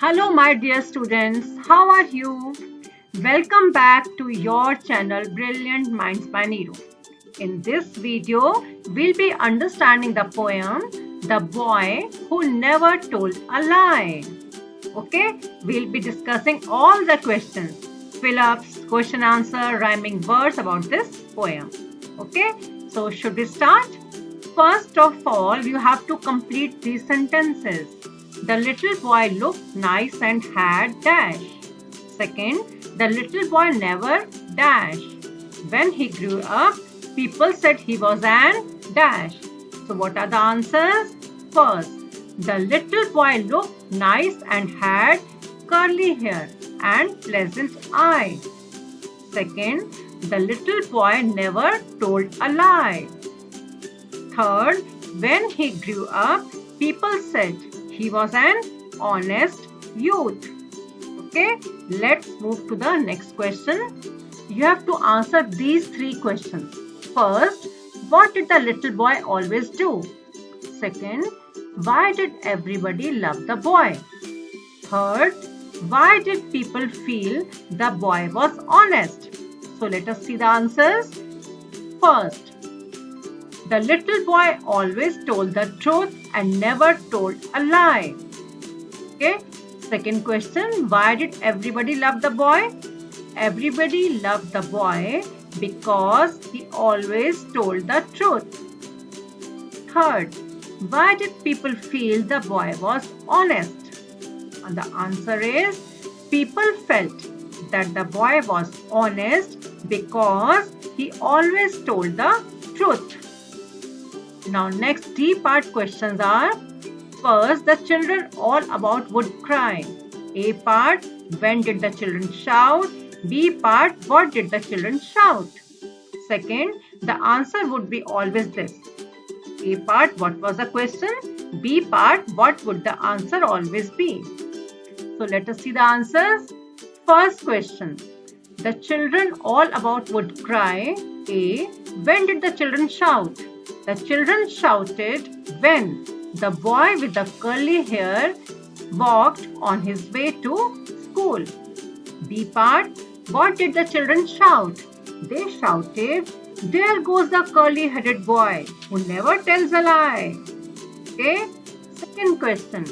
Hello my dear students, how are you? Welcome back to your channel Brilliant Minds by Neeru. In this video, we'll be understanding the poem The Boy Who Never Told a Lie. Okay, we'll be discussing all the questions, fill-ups, question answer, rhyming words about this poem. Okay, so should we start? First of all, you have to complete these sentences. The little boy looked nice and had dash. Second, the little boy never dash. When he grew up, people said he was an dash. So what are the answers? First, the little boy looked nice and had curly hair and pleasant eye. Second, the little boy never told a lie. Third, when he grew up, people said he was an honest youth. Okay, let's move to the next question. You have to answer these three questions. First, what did the little boy always do? Second, why did everybody love the boy? Third, why did people feel the boy was honest? So let us see the answers. First, the little boy always told the truth and never told a lie. Okay. Second question, why did everybody love the boy? Everybody loved the boy because he always told the truth. Third, why did people feel the boy was honest? And the answer is, people felt that the boy was honest because he always told the truth. Now next D part questions are, first, the children all about would cry. A part, when did the children shout? B part, what did the children shout? Second, the answer would be always this. A part, what was the question? B part, what would the answer always be? So let us see the answers. First question, the children all about would cry. A, when did the children shout? The children shouted when the boy with the curly hair walked on his way to school. B part, what did the children shout? They shouted, there goes the curly-headed boy who never tells a lie. Okay. Second question,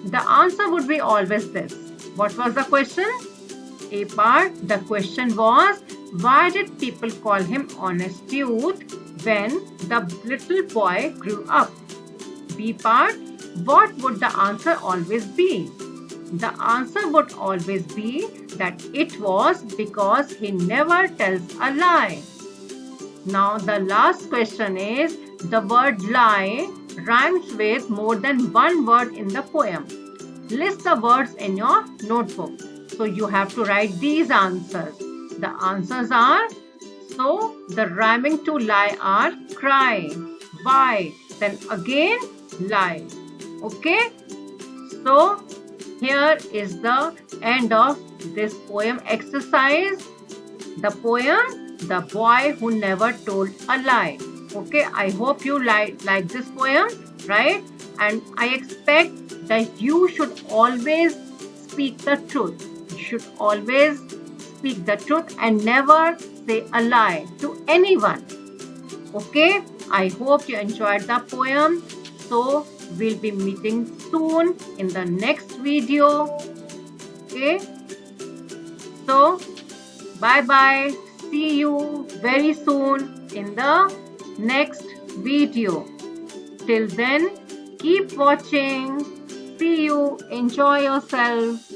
the answer would be always this. What was the question? A part, the question was, why did people call him honest youth when the little boy grew up? B part, what would the answer always be? The answer would always be that it was because he never tells a lie. Now the last question is, the word lie rhymes with more than one word in the poem. List the words in your notebook. So you have to write these answers. The answers are, so the rhyming to lie are cry, why, then again lie. Okay. So here is the end of this poem exercise. The poem, The Boy Who Never Told a Lie. Okay, I hope you like this poem, right? And I expect that you should always speak the truth. You should always speak the truth and never say a lie to anyone. Okay, I hope you enjoyed the poem. So we'll be meeting soon in the next video. Okay, so bye bye. See you very soon in the next video. Till then, keep watching. See you. Enjoy yourself.